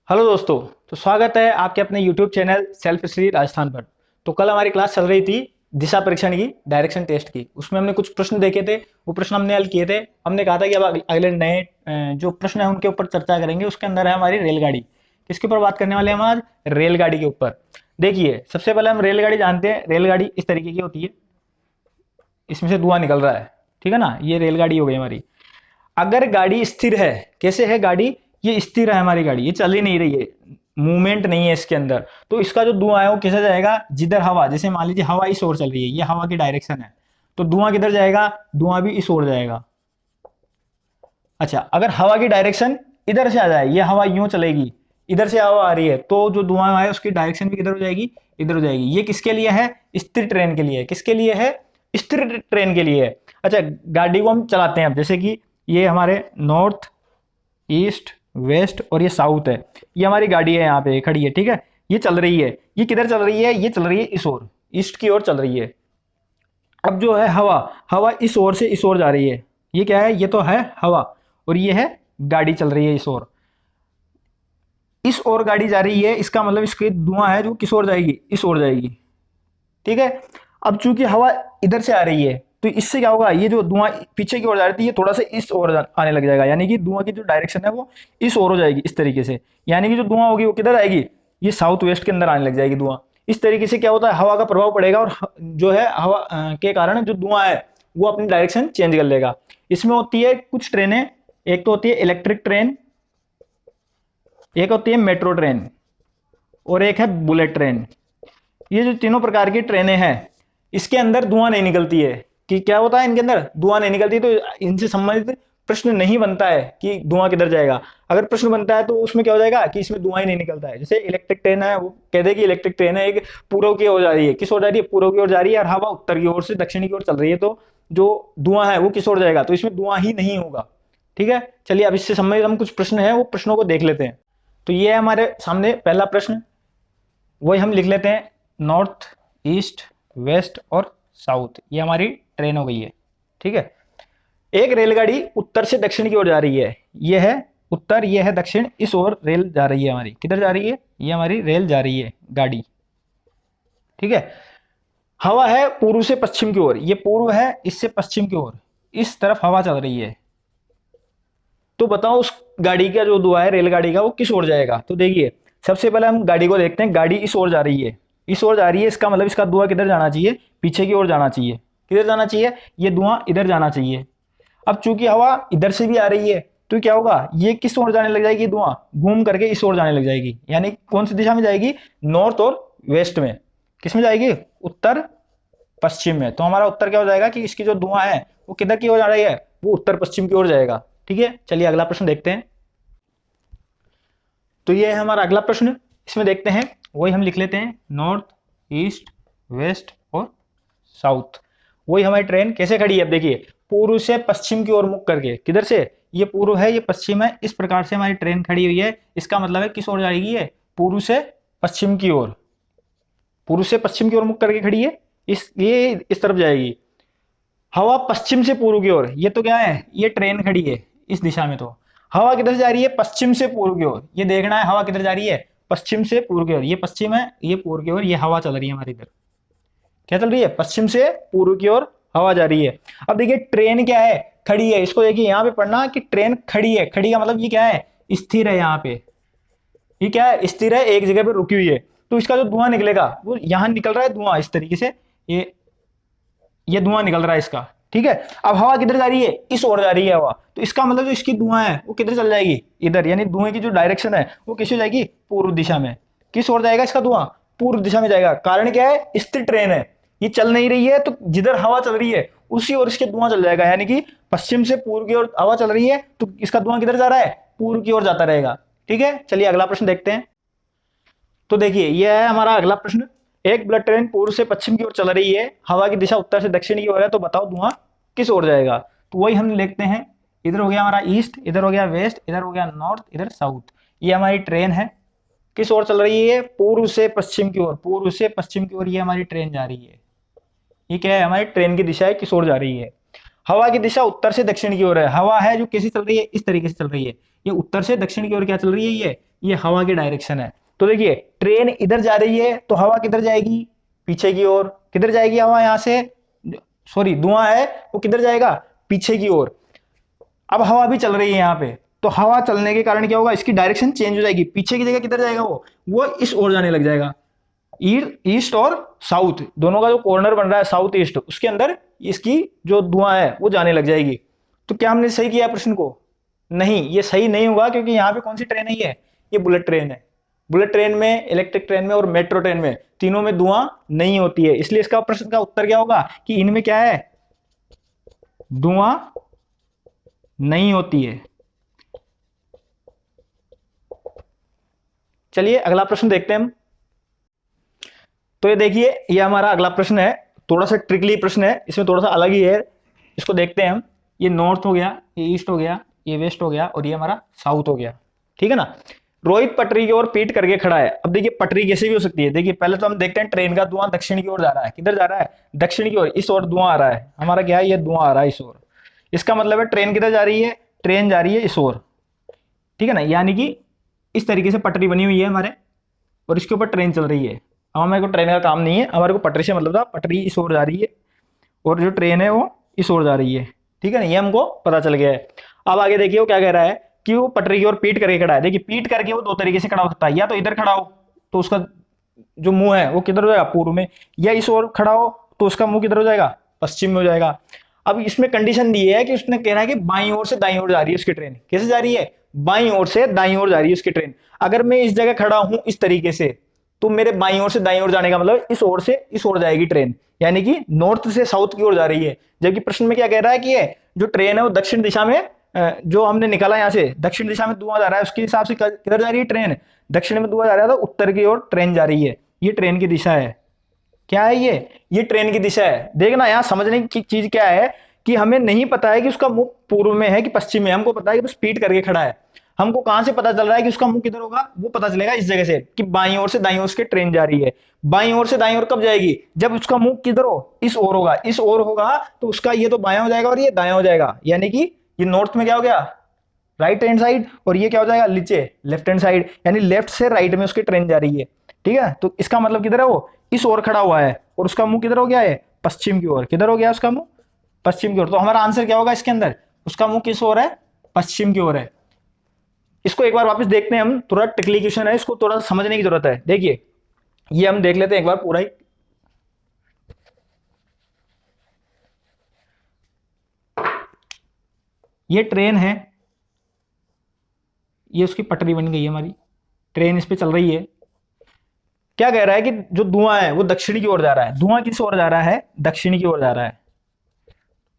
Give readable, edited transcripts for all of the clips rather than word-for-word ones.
Hello दोस्तों। तो स्वागत है आपके अपने YouTube channel self study Rajasthan पर। तो कल हमारी क्लास चल रही थी दिशा परीक्षण की, डायरेक्शन टेस्ट की। उसमें हमने कुछ प्रश्न देखे थे, वो प्रश्न हमने हल किए थे। हमने कहा था कि अब अगले नए जो प्रश्न है उनके ऊपर चर्चा करेंगे। उसके अंदर है हमारी रेलगाड़ी। किसके ऊपर बात करने वाले हैं हम आज? रेलगाड़ी के ऊपर। देखिए, सबसे पहले हम रेलगाड़ी जानते हैं। रेलगाड़ी इस तरीके की होती है, इसमें से धुआं निकल रहा है, ठीक है ना। ये रेलगाड़ी हो गई हमारी। अगर गाड़ी स्थिर है, कैसे है गाड़ी? ये स्थिर है हमारी गाड़ी, ये चल ही नहीं रही है, मूवमेंट नहीं है इसके अंदर। तो इसका जो धुआं है वो किधर जाएगा? जिधर हवा, जैसे मान लीजिए हवा इस ओर चल रही है, ये हवा की डायरेक्शन है, तो धुआं किधर जाएगा? धुआं भी इस ओर जाएगा। अच्छा, अगर हवा की डायरेक्शन इधर से आ जाए, ये हवा यूं चलेगी, इधर से हवा आ रही है, तो जो धुआं है उसकी डायरेक्शन भी किधर हो जाएगी? इधर हो जाएगी। ये किसके लिए है? स्थिर ट्रेन के लिए है। किसके लिए है? स्थिर ट्रेन के लिए है। अच्छा, गाड़ी को हम चलाते हैं अब, जैसे कि ये हमारे नॉर्थ, ईस्ट, वेस्ट और ये साउथ है। ये हमारी गाड़ी है, यहाँ पे खड़ी है, ठीक है। ये चल रही है, ये किधर चल रही है? ये चल रही है इस ओर, ईस्ट की ओर चल रही है। अब जो है हवा, हवा इस ओर से इस ओर जा रही है। ये क्या है? ये तो है हवा, और ये है गाड़ी चल रही है इस ओर। इस ओर गाड़ी जा रही है, इसका मतलब इसकी धुआं है जो किस ओर जाएगी? इस ओर जाएगी, ठीक है। अब चूंकि हवा इधर से आ रही है, तो इससे क्या होगा? ये जो धुआं पीछे की ओर जा रही थी, ये थोड़ा सा इस ओर आने लग जाएगा, यानी कि धुआं की जो डायरेक्शन है वो इस ओर हो जाएगी, इस तरीके से। यानी कि जो धुआं होगी वो किधर आएगी? ये साउथ वेस्ट के अंदर आने लग जाएगी धुआं। इस तरीके से क्या होता है? हवा का प्रभाव पड़ेगा, और जो है हवा के कारण जो धुआं है वो अपनी डायरेक्शन चेंज कर लेगा। इसमें होती है कुछ ट्रेनें, एक तो होती है इलेक्ट्रिक ट्रेन, एक होती है मेट्रो ट्रेन, और एक है बुलेट ट्रेन। ये जो तीनों प्रकार की ट्रेनें हैं, इसके अंदर धुआं नहीं निकलती है। कि क्या होता है? इनके अंदर धुआं नहीं निकलती, तो इनसे संबंधित प्रश्न नहीं बनता है कि धुआं किधर जाएगा। अगर प्रश्न बनता है तो उसमें क्या हो जाएगा कि इसमें धुआं ही नहीं निकलता है। जैसे इलेक्ट्रिक ट्रेन है, वो कह दे कि इलेक्ट्रिक ट्रेन है, एक पूर्व की ओर जा रही है। किस ओर जा रही है? पूर्व की ओर जा रही है, और हवा उत्तर की ओर से दक्षिण की ओर चल रही है, तो जो धुआं है वो किस ओर जाएगा? तो इसमें धुआं ही नहीं होगा, ठीक है। चलिए, अब इससे संबंधित हम कुछ प्रश्न है वो प्रश्नों को देख लेते हैं। तो ये है हमारे सामने पहला प्रश्न, वही हम लिख लेते हैं। नॉर्थ, ईस्ट, वेस्ट और साउथ, ये हमारी ट्रेन हो गई है, ठीक है। एक रेलगाड़ी उत्तर से दक्षिण की ओर जा रही है, ये है उत्तर, ये है दक्षिण, इस ओर रेल जा रही है हमारी। किधर जा रही है? ये हमारी रेल जा रही है, गाड़ी, ठीक है। हवा है पूर्व से पश्चिम की ओर, ये पूर्व है, इससे पश्चिम की ओर, इस तरफ हवा चल रही है। तो बताओ उस गाड़ी का जो धुआं है रेलगाड़ी का वो किस ओर जाएगा? तो देखिए, सबसे पहले हम गाड़ी को देखते हैं। गाड़ी इस ओर जा रही है, इस ओर जा रही है, इसका मतलब इसका धुआं किधर जाना चाहिए? पीछे की ओर जाना चाहिए। किधर जाना चाहिए? ये धुआं इधर जाना चाहिए। अब चूंकि हवा इधर से भी आ रही है, तो क्या होगा? ये किस ओर जाने लग जाएगी? धुआं घूम करके इस ओर जाने लग जाएगी, यानी कौन सी दिशा में जाएगी? नॉर्थ और वेस्ट में। किस में जाएगी? उत्तर पश्चिम में। तो हमारा उत्तर क्या हो जाएगा कि इसकी जो धुआं है वो किधर की ओर जा रही है? वो उत्तर पश्चिम की ओर जाएगा, ठीक है। चलिए अगला प्रश्न देखते हैं। तो ये है हमारा अगला प्रश्न, इसमें देखते हैं, वही हम लिख लेते हैं। नॉर्थ, ईस्ट, वेस्ट और साउथ। वही हमारी ट्रेन कैसे खड़ी है? अब देखिए, पूर्व से पश्चिम की ओर मुख करके। किधर से? ये पूर्व है, ये पश्चिम है, इस प्रकार से हमारी ट्रेन खड़ी हुई है। इसका मतलब है किस ओर जाएगी? ये पूर्व से पश्चिम की ओर, पूर्व से पश्चिम की ओर मुख करके खड़ी है, ये इस तरफ जाएगी। हवा पश्चिम से पूर्व की ओर, ये तो क्या है? ये ट्रेन खड़ी है इस दिशा में। तो हवा किधर जा रही है? पश्चिम से पूर्व की ओर। ये देखना है हवा किधर जा रही है? पश्चिम से पूर्व की ओर। ये पश्चिम है, ये पूर्व की ओर, ये हवा चल रही है हमारी इधर। क्या चल रही है? पश्चिम से पूर्व की ओर हवा जा रही है। अब देखिए, ट्रेन क्या है? खड़ी है। इसको देखिए यहाँ पे पढ़ना कि ट्रेन खड़ी है। खड़ी का मतलब ये क्या है? स्थिर है। यहाँ पे ये क्या है? स्थिर है, एक जगह पे रुकी हुई है। तो इसका जो धुआं निकलेगा वो यहाँ निकल रहा है, धुआं इस तरीके से, ये धुआं निकल रहा है इसका, ठीक है। अब हवा किधर जा रही है? इस ओर जा रही है हवा, तो इसका मतलब जो इसकी धुआं है वो किधर चल जाएगी? इधर, यानी धुएं की जो डायरेक्शन है वो किस ओर जाएगी? पूर्व दिशा में। किस ओर जाएगा इसका धुआं? पूर्व दिशा में जाएगा। कारण क्या है? स्थिर ट्रेन है, ये चल नहीं रही है, तो जिधर हवा चल रही है उसी ओर इसके धुआं चल जाएगा। यानी कि पश्चिम से पूर्व की ओर हवा चल रही है, तो इसका धुआं किधर जा रहा है? पूर्व की ओर जाता रहेगा, ठीक है। चलिए अगला प्रश्न देखते हैं। तो देखिए, यह है हमारा अगला प्रश्न। एक बुलेट ट्रेन पूर्व से पश्चिम की ओर चल रही है, हवा की दिशा उत्तर से दक्षिण की ओर है, तो बताओ धुआं किस ओर जाएगा? तो वही हम लिखते हैं। इधर हो गया हमारा ईस्ट, इधर हो गया वेस्ट, इधर हो गया नॉर्थ, इधर साउथ। ये हमारी ट्रेन है, किस ओर चल रही है? पूर्व से पश्चिम की ओर, पूर्व से पश्चिम की ओर ये हमारी ट्रेन जा रही है। ये क्या है? हमारी ट्रेन की दिशा है, किस ओर जा रही है। हवा की दिशा उत्तर से दक्षिण की ओर है। हवा है जो कैसी चल रही है, इस तरीके से चल रही है। ये उत्तर से दक्षिण की ओर क्या चल रही है, ये हवा की डायरेक्शन है। तो देखिए ट्रेन इधर जा रही है तो हवा किधर जाएगी, पीछे की ओर। किधर जाएगी हवा, यहां से, सॉरी धुआं है वो किधर जाएगा, पीछे की ओर। अब हवा भी चल रही है यहाँ पे, तो हवा चलने के कारण क्या होगा, इसकी डायरेक्शन चेंज हो जाएगी। पीछे की जगह किधर जाएगा, वो इस ओर जाने लग जाएगा। ईस्ट और साउथ दोनों का जो कॉर्नर बन रहा है, साउथ ईस्ट, उसके अंदर इसकी जो धुआं है वो जाने लग जाएगी। तो क्या हमने सही किया प्रश्न को? नहीं, ये सही नहीं होगा, क्योंकि यहाँ पे कौन सी ट्रेन है, ये बुलेट ट्रेन है। बुलेट ट्रेन में, इलेक्ट्रिक ट्रेन में और मेट्रो ट्रेन में, तीनों में धुआं नहीं होती है। इसलिए इसका प्रश्न का उत्तर क्या होगा कि इनमें क्या है, धुआं नहीं होती है। चलिए अगला प्रश्न देखते हैं हम। तो ये देखिए, ये हमारा अगला प्रश्न है, थोड़ा सा ट्रिकली प्रश्न है, इसमें थोड़ा सा अलग ही है। इसको देखते हैं हम। ये नॉर्थ हो गया, ये ईस्ट हो गया, ये वेस्ट हो गया, और ये हमारा साउथ हो गया, ठीक है ना। रोहित पटरी की ओर पीठ करके खड़ा है। अब देखिए पटरी कैसे भी हो सकती है। देखिए पहले तो हम देखते हैं, ट्रेन का धुआं दक्षिण की ओर जा रहा है। किधर जा रहा है, दक्षिण की ओर। इस ओर धुआं आ रहा है, हमारा क्या है, ये धुआं आ रहा है इस ओर। इसका मतलब है ट्रेन किधर जा रही है, ट्रेन जा रही है इस ओर, ठीक है ना। यानी कि इस तरीके से पटरी बनी हुई है हमारे, और इसके ऊपर ट्रेन चल रही है। अब हमारे को ट्रेन का काम नहीं है, हमारे को पटरी से मतलब था, पटरी इस ओर जा रही है और जो ट्रेन है वो इस ओर जा रही है, ठीक है ना। ये हमको पता चल गया है। अब आगे देखिए वो क्या कह रहा है कि वो पटरी की ओर पीठ करके खड़ा है। देखिए पीठ करके वो दो तरीके से खड़ा हो सकता है, या तो इधर खड़ा हो तो उसका जो मुंह है वो किधर हो जाएगा, पूर्व में, या इस ओर खड़ा हो तो उसका मुंह किधर हो जाएगा, पश्चिम में हो जाएगा। अब इसमें कंडीशन दी है कि उसने कहना है कि बाईं ओर से दाईं ओर जा रही है उसकी ट्रेन। कैसे जा रही है, बाईं ओर से दाईं ओर जा रही है उसकी ट्रेन। अगर मैं इस जगह खड़ा हूं इस तरीके से, तो मेरे बाईं ओर से दाईं ओर जाने का मतलब इस ओर से इस ओर जाएगी ट्रेन, यानी कि नॉर्थ से साउथ की ओर जा रही है। जबकि प्रश्न में क्या कह रहा है कि ये जो ट्रेन है वो दक्षिण दिशा में, जो हमने निकाला यहां से दक्षिण दिशा में धुआं जा रहा है, उसके हिसाब से किधर जा रही है ट्रेन, दक्षिण में धुआं जा रहा है, तो उत्तर की ओर ट्रेन जा रही है। ये ट्रेन की दिशा है। क्या है ये ट्रेन की दिशा है। देखना यहाँ समझने की चीज क्या है कि हमें नहीं पता है कि उसका मुख पूर्व में है कि पश्चिम में, हमको पता है कि बस पीठ करके खड़ा है। हमको कहां से पता चल रहा है कि उसका मुंह किधर होगा, वो पता चलेगा इस जगह से कि बाईं ओर से दाईं ओर से ट्रेन जा रही है। बाईं ओर से दाईं ओर कब जाएगी, जब उसका मुंह किधर हो, इस ओर होगा। इस ओर होगा तो उसका ये तो बायां हो जाएगा और ये दायां हो जाएगा, यानी कि ये नॉर्थ में क्या हो गया, राइट हैंड साइड, और ये क्या हो जाएगा नीचे, लेफ्ट हैंड साइड, यानी लेफ्ट से राइट में उसकी ट्रेन जा रही है, ठीक है। तो इसका मतलब किधर है, वो इस ओर खड़ा हुआ है और उसका मुंह किधर हो गया है, पश्चिम की ओर। किधर हो गया उसका मुंह, पश्चिम की ओर। तो हमारा आंसर क्या होगा इसके अंदर, उसका मुंह किस ओर है, पश्चिम की ओर है। इसको एक बार वापस देखते हैं हम, थोड़ा ट्रिकली क्वेश्चन है, इसको थोड़ा समझने की जरूरत है। देखिए ये हम देख लेते हैं एक बार पूरा ही। ये ट्रेन है, ये उसकी पटरी बन गई है हमारी, ट्रेन इस पे चल रही है। क्या कह रहा है कि जो धुआं है वो दक्षिण की ओर जा रहा है। धुआं किस ओर जा रहा है, दक्षिण की ओर जा रहा है।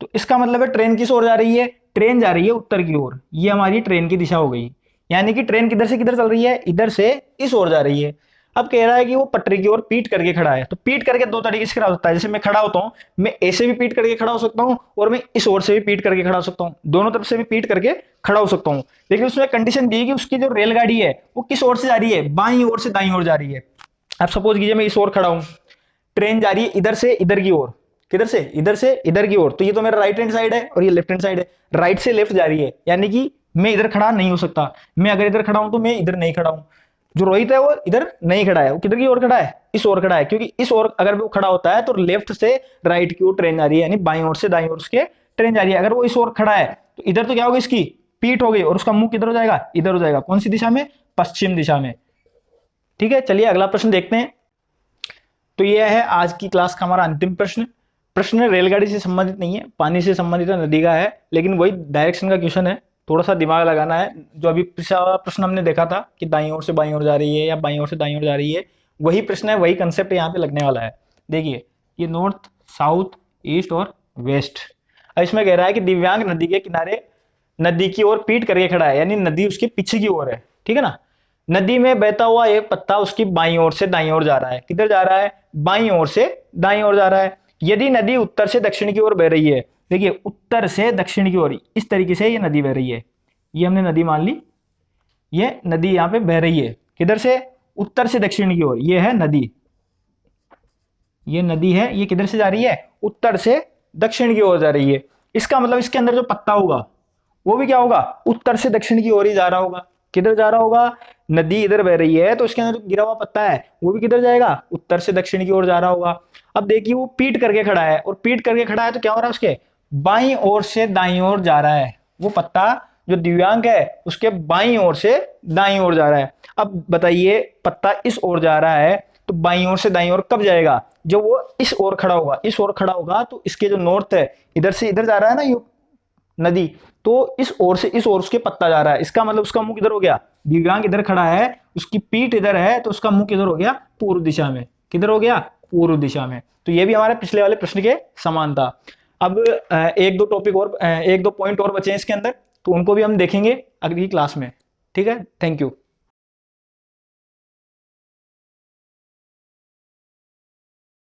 तो इसका मतलब है ट्रेन किस ओर जा रही है, ट्रेन जा रही है उत्तर की ओर। ये हमारी ट्रेन की दिशा हो गई, यानी कि ट्रेन किधर से किधर चल रही है, इधर से इस ओर जा रही है। अब कह रहा है कि वो पटरी की ओर पीठ करके खड़ा है। तो पीठ करके दो तरीके से खड़ा हो सकता है। जैसे मैं खड़ा होता हूं, मैं ऐसे भी पीठ करके खड़ा हो सकता हूं और मैं इस ओर से भी पीठ करके खड़ा हो सकता हूं, दोनों तरफ से भी पीठ करके खड़ा हो सकता हूं। लेकिन उसमें कंडीशन दी है कि उसकी जो रेलगाड़ी है वो किस ओर से जा रही है, बाईं ओर से दाईं ओर जा रही है। अब सपोज कीजिए मैं इस ओर खड़ा हूं, ट्रेन जा रही है इधर से इधर की ओर, किधर से, इधर से इधर की ओर। तो ये तो मेरा राइट हैंड साइड है और ये लेफ्ट हैंड साइड है, राइट से लेफ्ट जा रही है, यानी कि मैं इधर खड़ा नहीं हो सकता। मैं अगर इधर खड़ा हूं तो मैं इधर नहीं खड़ा हूं। जो रोहित है वो इधर नहीं खड़ा है, वो किधर की ओर खड़ा है, इस ओर खड़ा है, क्योंकि इस ओर अगर वो खड़ा होता है तो लेफ्ट से राइट की ओर ट्रेन जा रही है, यानी बाईं ओर से दाईं ओर उसके ट्रेन जा रही है। अगर वो इस ओर खड़ा है तो इधर तो क्या होगी, इसकी पीठ हो गई, और उसका मुंह किधर हो जाएगा, इधर हो जाएगा। कौन सी दिशा में, पश्चिम दिशा में, ठीक है। चलिए अगला प्रश्न देखते हैं। तो यह है आज की क्लास का हमारा अंतिम प्रश्न। प्रश्न रेलगाड़ी से संबंधित नहीं है, पानी से संबंधित है, नदी का है, लेकिन वही डायरेक्शन का क्वेश्चन है। थोड़ा सा दिमाग लगाना है। जो अभी पिछला प्रश्न हमने देखा था कि दाईं ओर से बाईं ओर जा रही है या बाईं ओर से दाईं ओर जा रही है, वही प्रश्न है, वही कंसेप्ट यहाँ पे लगने वाला है। देखिए ये नॉर्थ, साउथ, ईस्ट और वेस्ट। अब इसमें कह रहा है कि दिव्यांग नदी के किनारे नदी की ओर पीठ करके खड़ा है, यानी नदी उसके पीछे की ओर है, ठीक है ना। नदी में बहता हुआ एक पत्ता उसकी बाईं ओर से दाईं ओर जा रहा है। किधर जा रहा है, बाईं ओर से दाईं ओर जा रहा है। यदि नदी उत्तर से दक्षिण की ओर बह रही है, देखिए उत्तर से दक्षिण की ओर इस तरीके से ये नदी बह रही है, ये हमने नदी मान ली, ये नदी यहाँ पे बह रही है किधर से, उत्तर से दक्षिण की ओर। ये है नदी, ये नदी है, ये किधर से जा रही है, उत्तर से दक्षिण की ओर जा रही है। इसका मतलब इसके अंदर जो पत्ता होगा वो भी क्या होगा, उत्तर से दक्षिण की ओर ही जा रहा होगा। किधर जा रहा होगा, नदी इधर बह रही है तो उसके अंदर जो गिरा हुआ पत्ता है वो भी किधर जाएगा, उत्तर से दक्षिण की ओर जा रहा होगा। अब देखिए वो पीट करके खड़ा है, और पीट करके खड़ा है तो क्या हो रहा है, उसके बाईं ओर से दाईं ओर जा रहा है। वो पत्ता जो दिव्यांग है उसके बाईं ओर से दाईं ओर जा रहा है। अब बताइए पत्ता इस ओर जा रहा है तो बाईं ओर से दाईं ओर कब जाएगा, जब वो इस ओर खड़ा होगा। इस ओर खड़ा होगा तो इसके जो नॉर्थ है, इधर से इधर जा रहा है ना ये नदी, तो इस ओर से इस ओर उसके पत्ता जा रहा है। इसका मतलब उसका मुंह किधर हो गया, दिव्यांग इधर खड़ा है, उसकी पीठ इधर है तो उसका मुंह किधर हो गया, पूर्व दिशा में। किधर हो गया, पूर्व दिशा में। तो ये भी हमारे पिछले वाले प्रश्न के समान था। अब एक दो टॉपिक और, एक दो पॉइंट और बचे हैं इसके अंदर, तो उनको भी हम देखेंगे अगली क्लास में। ठीक है, थैंक यू।